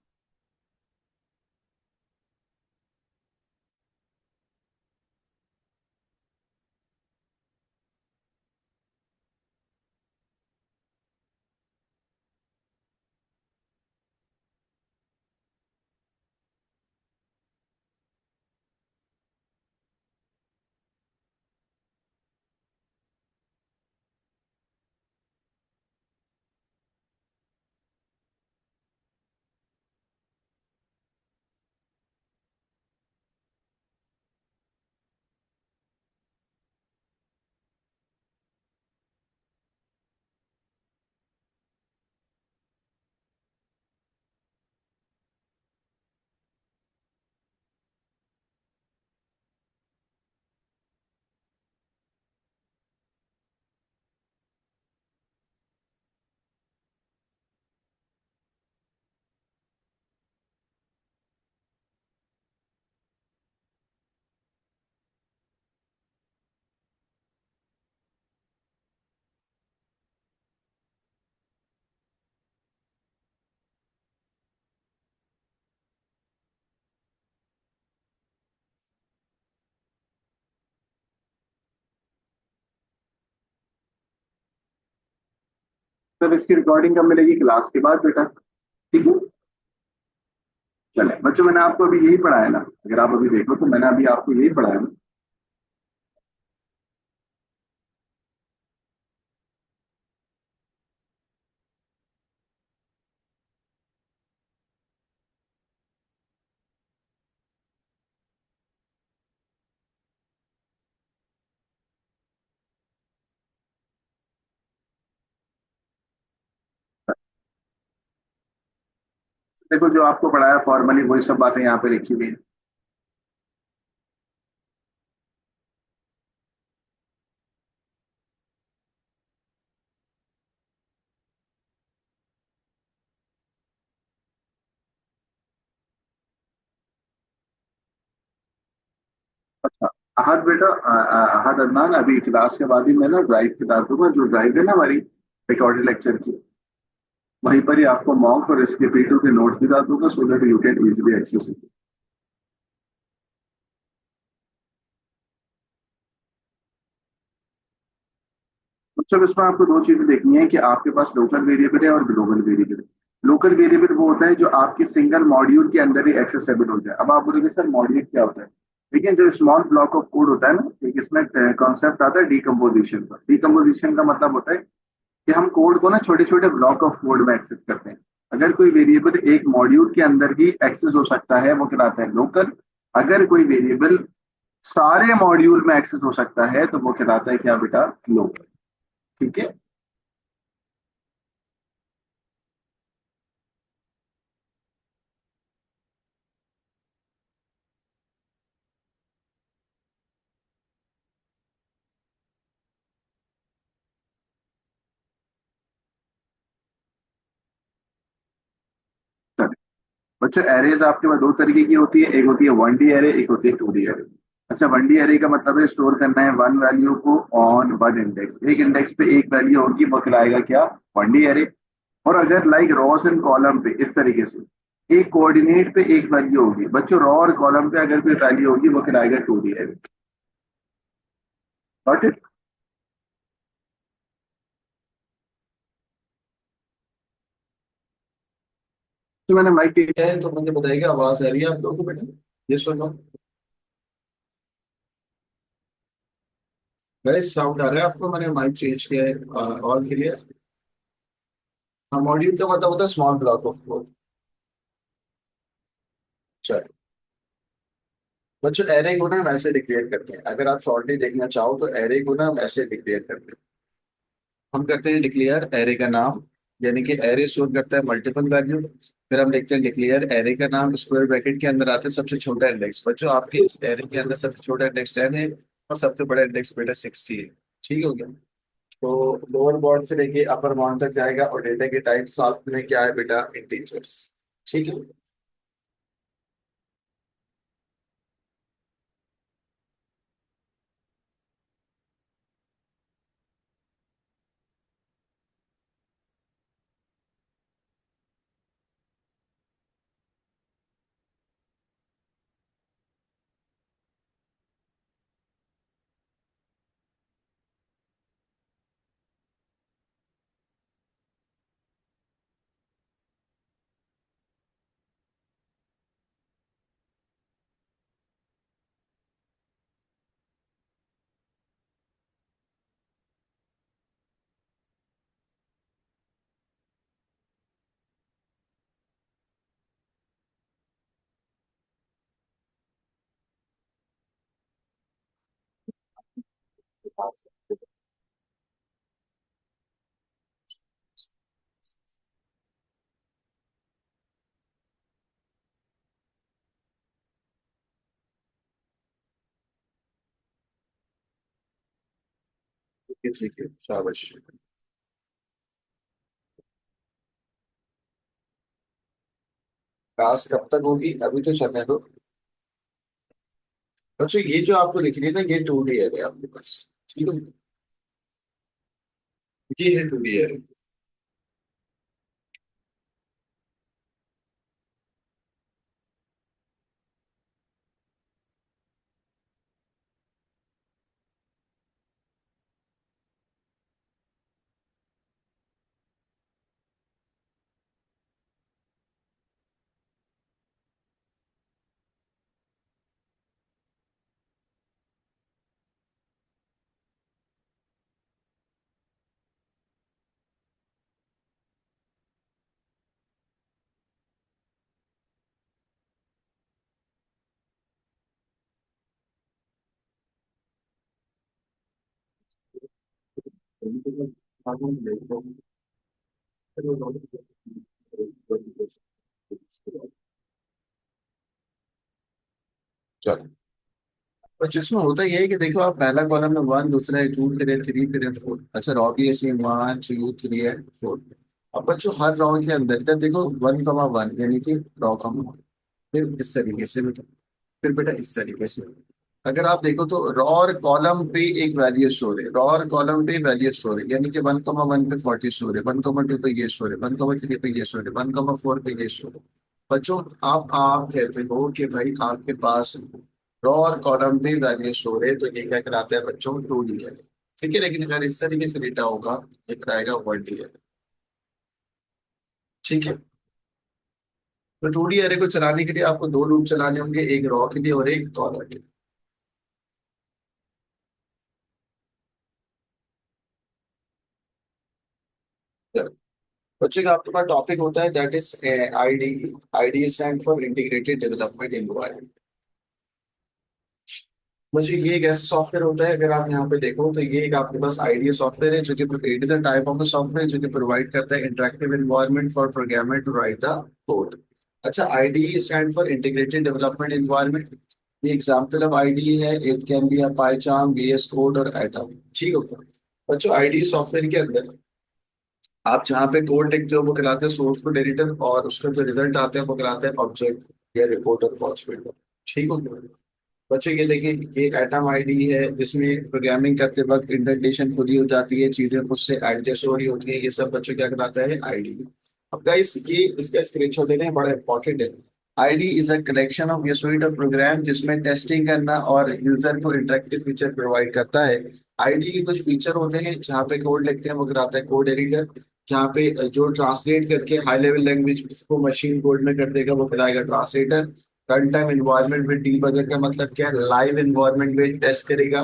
तब इसकी रिकॉर्डिंग कब मिलेगी? क्लास के बाद बेटा। ठीक है? चले बच्चों, मैंने आपको अभी यही पढ़ाया ना? अगर आप अभी देखो तो मैंने अभी आपको यही पढ़ाया ना। देखो, जो आपको पढ़ाया फॉर्मली वही सब बातें यहाँ पे लिखी हुई है। अच्छा, अहद बेटा, अहद अदनान, अभी क्लास के बाद ही मैं ना ड्राइव बता दूंगा, जो ड्राइव है ना हमारी रिकॉर्डेड लेक्चर की। वहीं पर ही आपको मॉक और इसके P2 के नोट्स भी बता दूंगा so that you can easily access it. मतलब इसमें आपको दो चीजें देखनी है कि आपके पास लोकल वेरिएबल है और ग्लोबल वेरिएबल है। लोकल वेरिएबल वो होता है जो आपके सिंगल मॉड्यूल के अंदर ही एक्सेसिबल हो जाए। अब आप बोलोगे सर मॉड्यूल क्या होता है? देखिए जो स्मॉल ब्लॉक ऑफ कोड होता है ना, एक इसमें कॉन्सेप्ट आता है डीकम्पोजिशन का। डीकम्पोजिशन का मतलब होता है कि हम कोड को ना छोटे छोटे ब्लॉक ऑफ कोड में एक्सेस करते हैं। अगर कोई वेरिएबल एक मॉड्यूल के अंदर ही एक्सेस हो सकता है वो कहलाता है लोकल। अगर कोई वेरिएबल सारे मॉड्यूल में एक्सेस हो सकता है तो वो कहलाता है क्या बेटा? ग्लोबल। ठीक है। बच्चों एरेज आपके पास दो तरीके की होती है, एक होती है 1D एरे, एक होती है 2D एरे। अच्छा 1D एरे का मतलब है स्टोर करना है वन वैल्यू को ऑन वन इंडेक्स, एक इंडेक्स पे एक वैल्यू होगी वो कहलाएगा क्या? 1D array. और अगर लाइक रॉस एंड कॉलम पे इस तरीके से एक कोऑर्डिनेट पे एक वैल्यू होगी बच्चों, रॉ और कॉलम पे अगर कोई वैल्यू होगी वो कहलाएगा 2D एरे। Got it? तो मैंने माइक किया है तो मुझे बताइएगा आवाज आ रही है आप लोगों को बेटा? ये सुनो, गाइस साउंड आ रहा है आपको? मैंने माइक चेंज किया है। All clear? हाँ, मॉड्यूल का मतलब होता है स्मॉल ब्लॉक ऑफ कोड। चलो बच्चों एरे को ना हम ऐसे डिक्लेयर करते हैं, अगर आप शॉर्टली देखना चाहो तो एरे को ना हम ऐसे डिक्लेयर करते हैं। हम करते हैं डिक्लेयर एरे का नाम, यानी कि एरे स्टोर करता है मल्टीपल वैल्यू। फिर हम लिखते हैं डिक्लेयर एरे का नाम, स्क्वायर ब्रैकेट के अंदर आते हैं सबसे छोटा इंडेक्स। बच्चों आपके इस एरे के अंदर सबसे छोटा इंडेक्स 10 है और सबसे बड़ा इंडेक्स बेटा 60 है। ठीक हो गया? तो लोअर बाउंड से लेके अपर बाउंड तक जाएगा और डेटा के टाइप साथ में क्या है बेटा? इंटीजर्स। ठीक है। ठीक है शाबाश। क्लास कब तक होगी? अभी तो चलने दो। बच्चों ये जो आपको दिख रही है ना, ये 2D है आपके पास। ठीक है, ये है 2D है। चलो, और जिसमें होता यह है कि देखो आप पहला कॉलम में वन, दूसरा है टू, फिर है थ्री, फिर है फोर। अच्छा रॉ भी ऐसे वन टू थ्री है फोर। अब बच्चों हर रॉ के अंदर इधर देखो 1, 1 यानी कि रॉ कमा, फिर इस तरीके से बेटा, फिर बेटा इस तरीके से। अगर आप देखो तो रॉर कॉलम पे एक वैल्यू स्टोर है, रॉर कॉलम पे वैल्यू स्टोर है, यानी कि 1,1 पे 40 स्टोर है, 1,2 पे ये स्टोर है, 1,3 पे ये स्टोर है, 1,4 पे ये स्टोर है। बच्चों, आप कहते हो कि भाई आपके पास रॉर कॉलम पे वैल्यू स्टोर है, तो ये क्या कराता है बच्चों, 2D है। ठीक है, लेकिन अगर इस तरीके से डेटा होगा, ये कराएगा 1D है। ठीक है, तो 2D एरे को चलाने के लिए आपको दो लूप चलाने होंगे, एक रॉ के लिए और एक कॉलम के लिए। बच्चे का आपके पास टॉपिक होता है that is IDE. IDE stand for integrated development environment. बच्चे ये एक ऐसा सॉफ्टवेयर होता है, अगर आप यहाँ पे देखो तो ये एक आपके पास आईडीई सॉफ्टवेयर है, जो कि it is a type of the software जो कि प्रोवाइड करता है interactive environment for programmer to write the code. अच्छा, IDE stand for integrated development environment. ये एग्जांपल ऑफ आईडीई है, it can be a PyCharm, VS code और Atom. ठीक है बच्चों, आईडीई सॉफ्टवेयर के अंदर आप जहाँ पे कोड लिखते हो वो कहलाते हैं सोर्स कोड एडिटर, और उसका जो रिजल्ट आता है वो कहलाता है ऑब्जेक्ट या रिपोर्ट और वॉच विंडो। ठीक हो गया बच्चों, ये देखिए, ये एक एटम आईडी है जिसमें प्रोग्रामिंग करते वक्त इंडेंटेशन खुद ही हो जाती है, चीजें खुद से एडजस्ट हो रही होती है, ये सब बच्चों क्या कहलाता है, आईडी। अब गाइस, ये इसका स्क्रीनशॉट लेना है, बड़ा इंपॉर्टेंट है। ID is a collection of या सुइट ऑफ प्रोग्राम जिसमें टेस्टिंग करना और यूजर को इंटरेक्टिव फीचर प्रोवाइड करता है। आईडी के कुछ फीचर होते हैं, जहाँ पे कोड लिखते हैं वो कराता है कोड एडिटर, जहाँ पे जो ट्रांसलेट करके हाई लेवल लैंग्वेज को मशीन कोड में कर देगा वो कहलाएगा ट्रांसलेटर। रन टाइम इन्वायरमेंट में डीबगर का मतलब क्या है, लाइव इन्वायरमेंट में टेस्ट करेगा,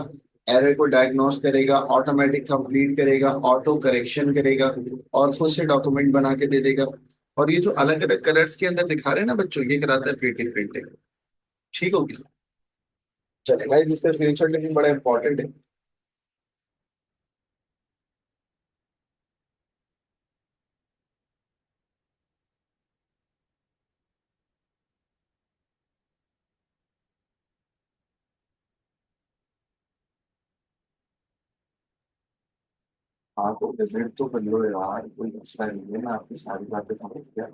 एरर को डायग्नोस करेगा, ऑटोमेटिक कंप्लीट करेगा, ऑटो करेक्शन करेगा, और खुद से डॉक्यूमेंट बना के दे देगा। और ये जो अलग अलग कलर्स के अंदर दिखा रहे हैं ना बच्चों, ये कराता है क्रिएटिव प्रिंटिंग। ठीक हो गया, चलेगा, इसका स्क्रीनशॉट लेकिन बड़ा इंपॉर्टेंट है। हाँ, तो विजिट तो कर लो यार, कोई मसला नहीं है, मैं आपकी सारी बातें समझ गया।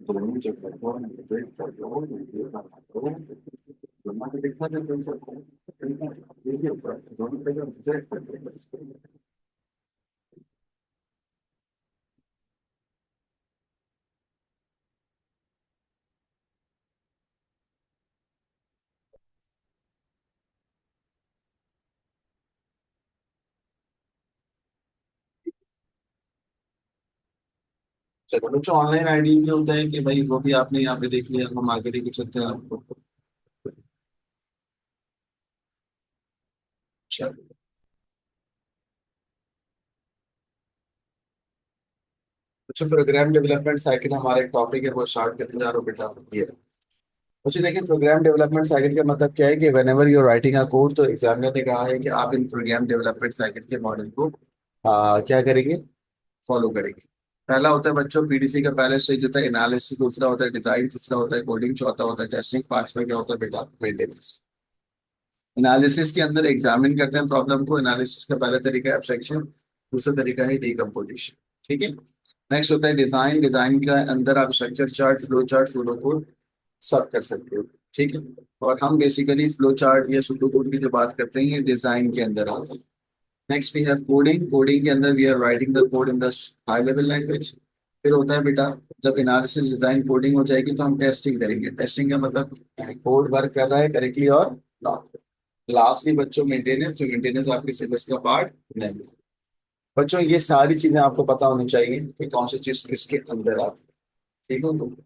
दोनों जगह को विजिट कर लो, वीडियो बना लो, दोनों को देखना जो कर सकते हैं। देखिए, दोनों जगह विजिट कर लो। चलो बच्चों, ऑनलाइन आईडी भी होता है कि भाई वो भी आपने यहाँ पे देख लिया, हम आगे लेके चलते हैं आपको। चलो बच्चों, प्रोग्राम डेवलपमेंट साइकिल हमारा एक टॉपिक है, वो स्टार्ट करने जा रहा हूँ बेटा। ये मुझे देखिए, प्रोग्राम डेवलपमेंट साइकिल का मतलब क्या है कि when ever you writing a code, तो एग्जामिनर ने कहा है कि आप इन प्रोग्राम डेवलपमेंट साइकिल के मॉडल को क्या करेंगे, फॉलो करेंगे। पहला होता है बच्चों पीडीसी का पहले स्टेज होता है एनालिसिस, दूसरा होता है डिजाइन, तीसरा होता है कोडिंग, चौथा होता है टेस्टिंग, पांचवा क्या होता है बेटा, मेंटेनेंस। एनालिसिस के अंदर एग्जामिन करते हैं प्रॉब्लम को, एनालिसिस का पहला तरीका है एब्स्ट्रैक्शन, दूसरा तरीका है डीकम्पोजिशन। ठीक है, नेक्स्ट होता है डिजाइन। डिजाइन का अंदर आप structure chart, flow chart, pseudo code सब कर सकते हो। ठीक है, और हम बेसिकली फ्लो चार्ट या सूडो कोड की जो बात करते हैं ये डिजाइन के अंदर आता है। Next we have coding. Coding के अंदर we are writing the code in the high level language. फिर होता है बेटा, जब एनालिसिस डिजाइन कोडिंग हो जाएगी तो हम टेस्टिंग करेंगे। टेस्टिंग का मतलब कोड वर्क कर रहा है करेक्टली और नॉट। लास्टली बच्चों मेंटेनेंस, जो मेंटेनेंस आपके सिलेबस का पार्ट नहीं है। बच्चों, ये सारी चीजें आपको पता होनी चाहिए कि कौन सी चीज किसके अंदर आती है। ठीक हो?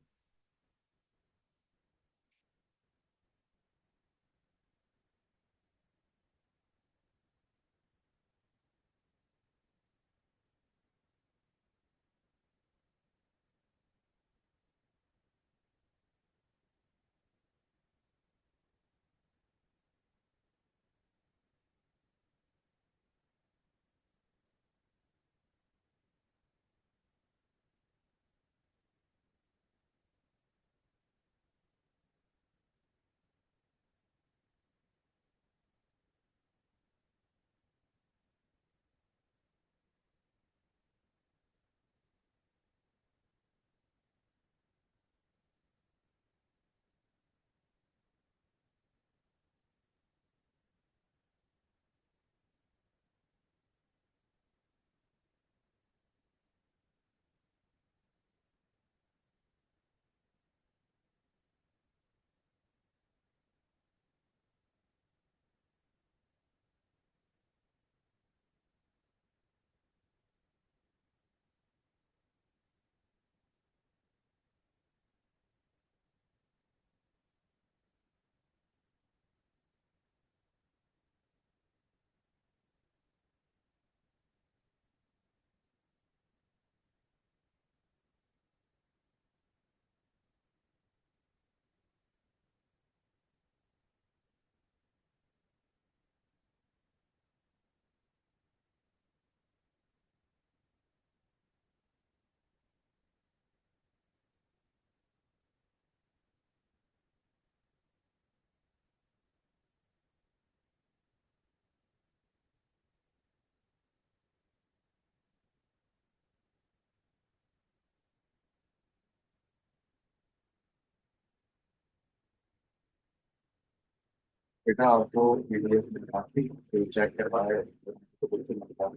बेटा आपको पीडीएफ में काफी चेक करवाए तो बिल्कुल मतलब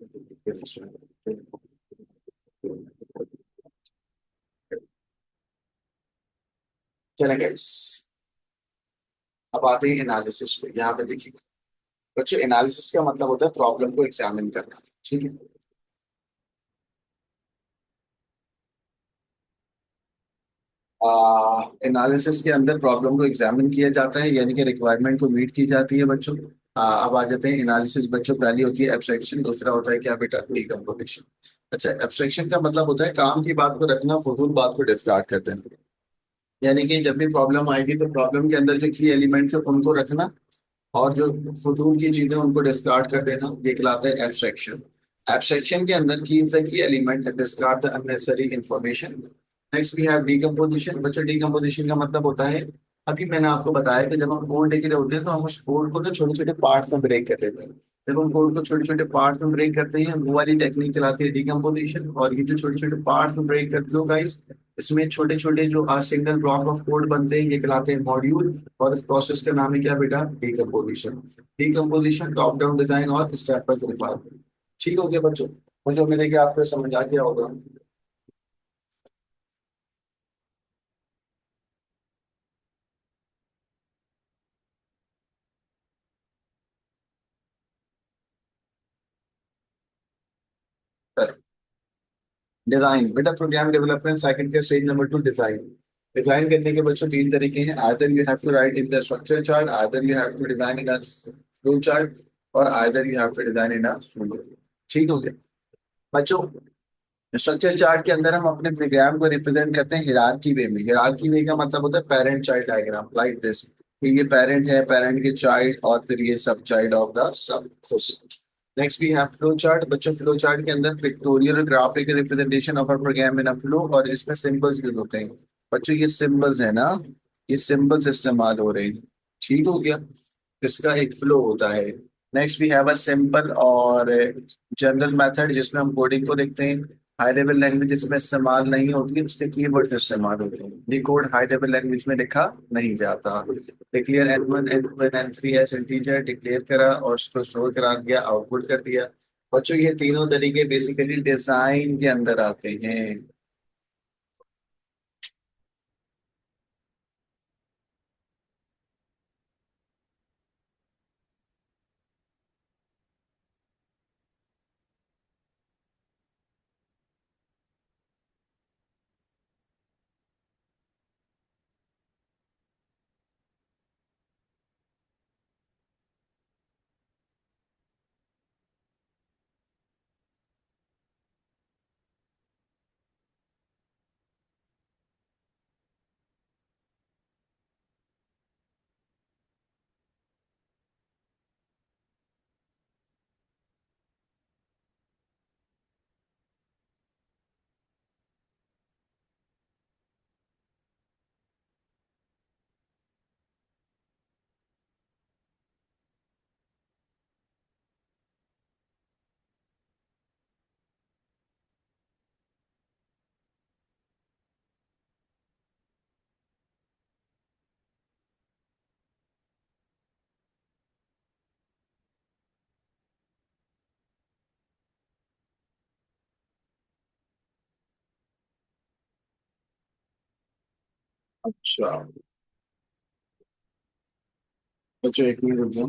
चलें गाइस। अब आते हैं एनालिसिस पे। यहाँ पे देखिए बच्चों, एनालिसिस का मतलब होता है प्रॉब्लम को एग्जामिन करना। ठीक है। एनालिसिस के अंदर प्रॉब्लम को एग्जामिन किया जाता है, यानी कि रिक्वायरमेंट को मीट की जाती है बच्चों। अब आ जाते हैं एनालिसिस बच्चों। पहली होती है एब्स्ट्रैक्शन, दूसरा होता है क्या बेटा, डीकम्पोजिशन। अच्छा, एब्स्ट्रैक्शन का मतलब होता है काम की बात को रखना, फजूल बात को डिस्कार्ड कर देना। यानी कि जब भी प्रॉब्लम आएगी तो प्रॉब्लम के अंदर जो की एलिमेंट्स है उनको रखना, और जो फजूल की चीजें उनको डिस्कार्ड कर देना, ये कहलाता है एब्स्ट्रैक्शन। एब्स्ट्रैक्शन के अंदर keep the key element, discard the unnecessary information. Next we have decomposition. बच्चों डीकम्पोजिशन का मतलब होता है, अभी मैंने आपको बताया कि जब हम कोड लिख रहे होते हैं तो हम उस कोड को ना छोटे छोटे पार्ट्स में ब्रेक कर देते हैं। जब हम कोड को छोटे छोटे पार्ट्स में ब्रेक करते हैं वो वाली टेक्निक चलाती है डीकम्पोजिशन। और ये जो छोटे छोटे पार्ट्स में ब्रेक करते हो गाइस, इसमें छोटे छोटे जो सिंगल ब्लॉक ऑफ कोड बनते हैं ये कहलाते हैं मॉड्यूल। और इस प्रोसेस का नाम है क्या बेटा, decomposition. Decomposition, top down design और स्टेप वाइज रिफाइनमेंट। ठीक हो गया बच्चों? मुझे उम्मीद है कि आपको समझ आ गया होगा। डिजाइन बेटा, प्रोग्राम डेवलपमेंट साइकिल के स्टेज नंबर 2, डिजाइन। डिजाइन करने के बच्चों तीन तरीके हैं। Either you have to write in the structure chart, either you have to design in a flow chart, और either you have to design in a flow. ठीक हो गया बच्चों? स्ट्रक्चर चार्ट के अंदर हम अपने प्रोग्राम को रिप्रेजेंट करते हैं हिरार्की वे में। हिरार्की वे का मतलब होता है parent child diagram, like this. ये पेरेंट है, पेरेंट के चाइल्ड, और फिर ये सब child of the sub system. Next we have flow chart. बच्चों फ्लो चार्ट के अंदर पिक्टोरियल और graphical representation of a program in a flow, और इसमें सिंबल्स यूज होते हैं। बच्चों ये सिंबल्स है ना, ये सिंबल्स इस्तेमाल हो रहे हैं। ठीक हो गया? इसका एक फ्लो होता है। Next we have a simple और जनरल मेथड, जिसमें हम कोडिंग को लिखते हैं। हाई लेवल लैंग्वेज इसमें इस्तेमाल नहीं होती है, उसके कीवर्ड्स इस्तेमाल होते हैं। ये कोड हाई लेवल लैंग्वेज में लिखा नहीं जाता। Declare N1 N2 N3 as integer declare करा और उसको स्टोर करा दिया, आउटपुट कर दिया। बच्चों ये तीनों तरीके बेसिकली डिजाइन के अंदर आते हैं। अच्छा बच्चों एक मिनट रुक जाओ।